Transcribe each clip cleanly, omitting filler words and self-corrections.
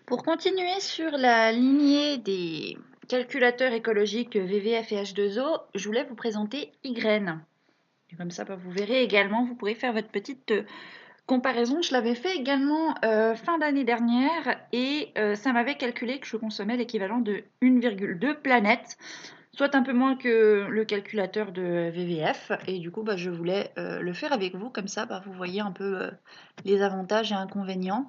Pour continuer sur la lignée des calculateurs écologiques VVF et H2O, je voulais vous présenter Ygraine. Et comme ça, vous verrez également, vous pourrez faire votre petite comparaison. Je l'avais fait également fin d'année dernière et ça m'avait calculé que je consommais l'équivalent de 1,2 planètes, soit un peu moins que le calculateur de VVF. Et du coup, je voulais le faire avec vous, comme ça, vous voyez un peu les avantages et inconvénients.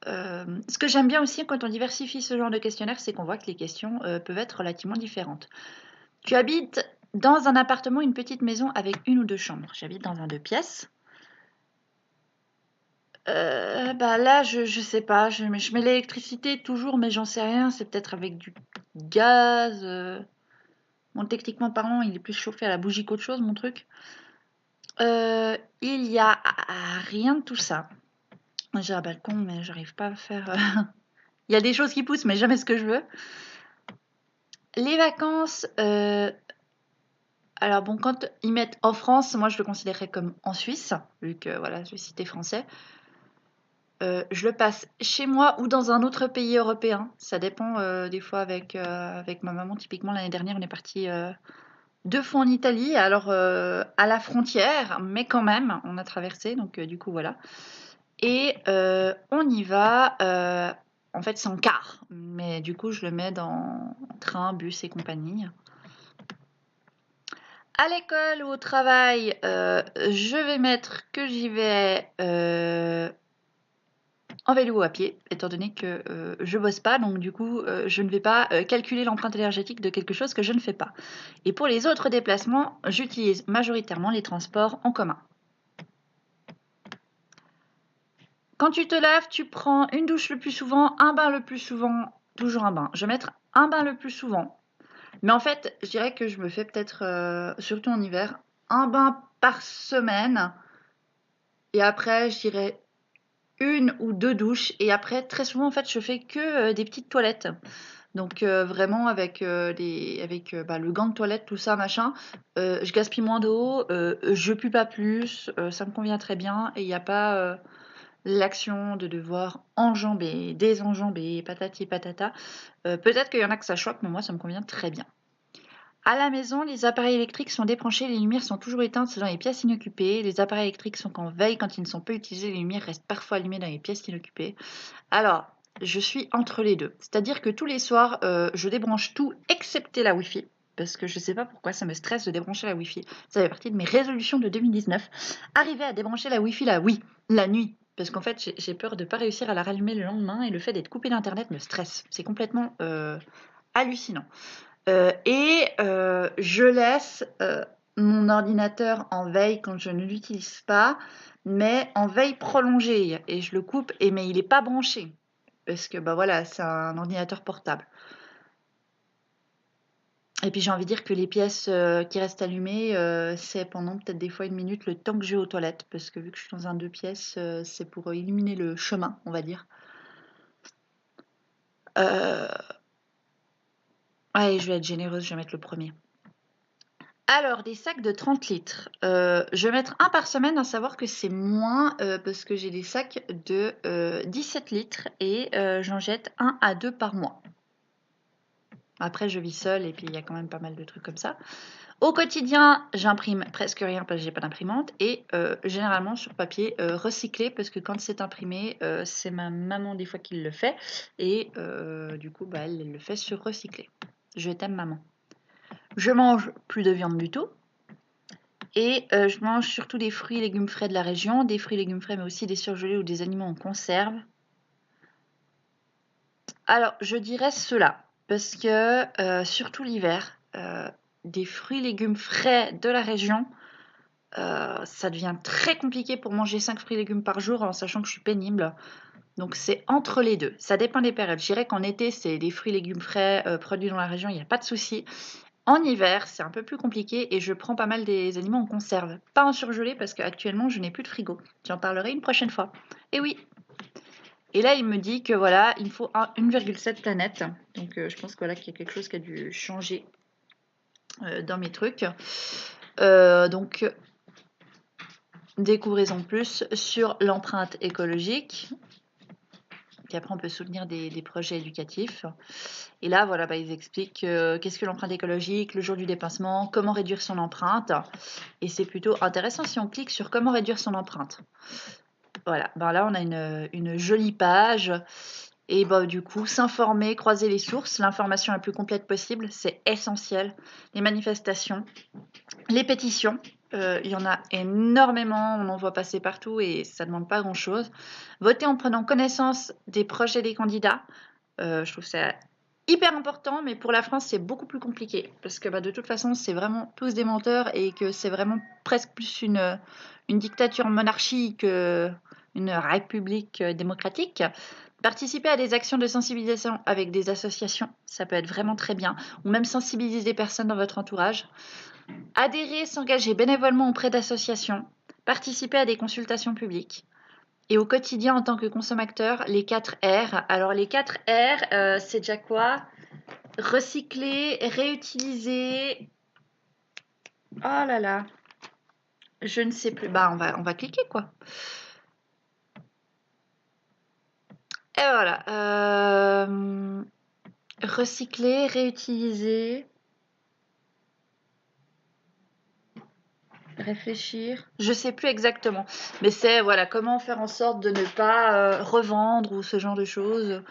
Ce que j'aime bien aussi quand on diversifie ce genre de questionnaire, c'est qu'on voit que les questions peuvent être relativement différentes. Tu habites dans un appartement, une petite maison avec une ou deux chambres. J'habite dans un 2 pièces. Là, je sais pas. Je mets l'électricité toujours, mais j'en sais rien. C'est peut-être avec du gaz. Bon, techniquement parlant, il est plus chauffé à la bougie qu'autre chose, mon truc. Il y a rien de tout ça. J'ai un balcon, mais j'arrive pas à faire. Il y a des choses qui poussent, mais jamais ce que je veux. Les vacances, alors bon, quand ils mettent en France, moi je le considérerais comme en Suisse, vu que voilà, je vais citer français. Je le passe chez moi ou dans un autre pays européen. Ça dépend des fois avec ma maman. Typiquement, l'année dernière, on est parti 2 fois en Italie, alors à la frontière, mais quand même, on a traversé, donc du coup voilà. Et on y va, en fait c'est en car, mais du coup je le mets dans train, bus et compagnie. À l'école ou au travail, je vais mettre que j'y vais en vélo ou à pied, étant donné que je bosse pas, donc du coup je ne vais pas calculer l'empreinte énergétique de quelque chose que je ne fais pas. Et pour les autres déplacements, j'utilise majoritairement les transports en commun. Quand tu te laves, tu prends une douche le plus souvent, un bain le plus souvent, toujours un bain. Je vais mettre un bain le plus souvent. Mais en fait, je dirais que je me fais peut-être, surtout en hiver, un bain par semaine. Et après, je dirais une ou deux douches. Et après, très souvent, en fait, je fais que des petites toilettes. Donc vraiment avec, le gant de toilette, tout ça, machin. Je gaspille moins d'eau, je pue pas plus, ça me convient très bien. Et il n'y a pas l'action de devoir enjamber, désenjamber, patati patata. Peut-être qu'il y en a que ça choque, mais moi, ça me convient très bien. À la maison, les appareils électriques sont débranchés, les lumières sont toujours éteintes dans les pièces inoccupées. Les appareils électriques sont en veille quand ils ne sont pas utilisés, les lumières restent parfois allumées dans les pièces inoccupées. Alors, je suis entre les deux. C'est-à-dire que tous les soirs, je débranche tout excepté la Wi-Fi. Parce que je ne sais pas pourquoi ça me stresse de débrancher la Wi-Fi. Ça fait partie de mes résolutions de 2019. Arriver à débrancher la Wi-Fi oui, la nuit. Parce qu'en fait, j'ai peur de ne pas réussir à la rallumer le lendemain et le fait d'être coupé d'Internet me stresse. C'est complètement hallucinant. Je laisse mon ordinateur en veille quand je ne l'utilise pas, mais en veille prolongée. Et je le coupe, mais il n'est pas branché. Parce que voilà, c'est un ordinateur portable. Et puis j'ai envie de dire que les pièces qui restent allumées, c'est pendant peut-être des fois 1 minute le temps que je vais aux toilettes. Parce que vu que je suis dans un 2 pièces, c'est pour illuminer le chemin, on va dire. Allez, je vais être généreuse, je vais mettre le premier. Alors, des sacs de 30 litres. Je vais mettre un par semaine, à savoir que c'est moins parce que j'ai des sacs de 17 litres et j'en jette 1 à 2 par mois. Après, je vis seule et puis il y a quand même pas mal de trucs comme ça. Au quotidien, j'imprime presque rien parce que j'ai pas d'imprimante et généralement sur papier recyclé parce que quand c'est imprimé, c'est ma maman des fois qui le fait et du coup, elle le fait sur recyclé. Je t'aime, maman. Je mange plus de viande du tout. Et je mange surtout des fruits et légumes frais de la région, des fruits et légumes frais, mais aussi des surgelés ou des aliments en conserve. Alors, je dirais cela, parce que surtout l'hiver, des fruits et légumes frais de la région, ça devient très compliqué pour manger 5 fruits et légumes par jour, en sachant que je suis pénible. Donc c'est entre les deux. Ça dépend des périodes. Je dirais qu'en été, c'est des fruits et légumes frais produits dans la région, il n'y a pas de souci. En hiver, c'est un peu plus compliqué et je prends pas mal des aliments en conserve. Pas en surgelé parce qu'actuellement, je n'ai plus de frigo. J'en parlerai une prochaine fois. Et oui. Et là, il me dit que voilà, il faut 1,7 planète. Donc, je pense que voilà, qu'il y a quelque chose qui a dû changer dans mes trucs. Donc, découvrez en plus sur l'empreinte écologique. Puis après, on peut soutenir des projets éducatifs. Et là, voilà, ils expliquent qu'est-ce que l'empreinte écologique, le jour du dépassement, comment réduire son empreinte. Et c'est plutôt intéressant si on clique sur comment réduire son empreinte. Voilà, là, on a une jolie page. Et du coup, s'informer, croiser les sources, l'information la plus complète possible, c'est essentiel. Les manifestations, les pétitions, il y en a énormément, on en voit passer partout et ça ne demande pas grand-chose. Voter en prenant connaissance des projets des candidats, je trouve ça hyper important, mais pour la France, c'est beaucoup plus compliqué parce que de toute façon, c'est vraiment tous des menteurs et que c'est vraiment presque plus une dictature monarchique qu'une république démocratique. Participer à des actions de sensibilisation avec des associations, ça peut être vraiment très bien, ou même sensibiliser des personnes dans votre entourage. Adhérer, s'engager bénévolement auprès d'associations, participer à des consultations publiques. Et au quotidien, en tant que consommateur, les 4 R. Alors, les 4 R, c'est déjà quoi? Recycler, réutiliser. Oh là là. Je ne sais plus. On va cliquer, quoi. Et voilà. Recycler, réutiliser. Réfléchir. Je sais plus exactement. Mais c'est comment faire en sorte de ne pas revendre ou ce genre de choses.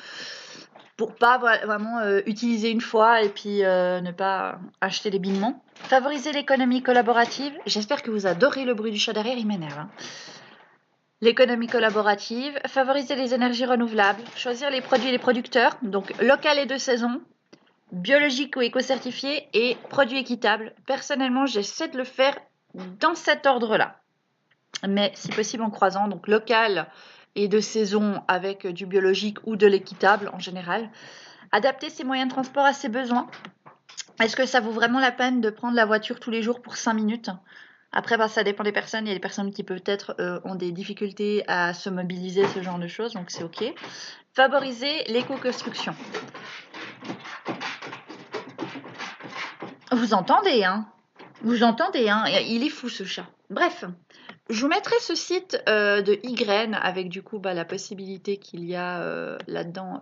Pour pas vraiment utiliser une fois et puis ne pas acheter des bidements. Favoriser l'économie collaborative. J'espère que vous adorez le bruit du chat derrière, il m'énerve. Hein. L'économie collaborative. Favoriser les énergies renouvelables. Choisir les produits et les producteurs. Donc local et de saison. Biologique ou éco-certifié. Et produits équitables. Personnellement, j'essaie de le faire dans cet ordre-là. Mais si possible en croisant. Donc local et de saison avec du biologique ou de l'équitable en général. Adapter ses moyens de transport à ses besoins. Est-ce que ça vaut vraiment la peine de prendre la voiture tous les jours pour 5 minutes? Après, ça dépend des personnes. Il y a des personnes qui peut-être ont des difficultés à se mobiliser, ce genre de choses, donc c'est OK. Favoriser l'éco-construction. Vous entendez, hein? Vous entendez, hein? Il est fou, ce chat. Bref, je vous mettrai ce site de Ygraine avec du coup la possibilité qu'il y a là-dedans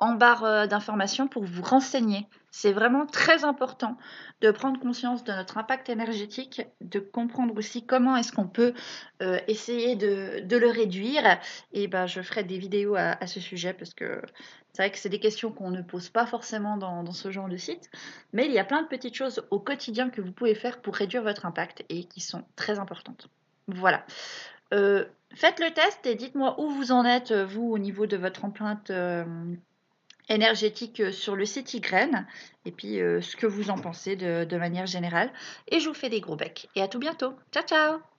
en barre d'informations pour vous renseigner. C'est vraiment très important de prendre conscience de notre impact énergétique, de comprendre aussi comment est-ce qu'on peut essayer de le réduire. Et je ferai des vidéos à ce sujet parce que c'est vrai que c'est des questions qu'on ne pose pas forcément dans ce genre de site. Mais il y a plein de petites choses au quotidien que vous pouvez faire pour réduire votre impact et qui sont très importantes. Voilà. Faites le test et dites-moi où vous en êtes, vous, au niveau de votre empreinte énergétique sur le site Ygraine et puis ce que vous en pensez de manière générale. Et je vous fais des gros becs. Et à tout bientôt. Ciao, ciao!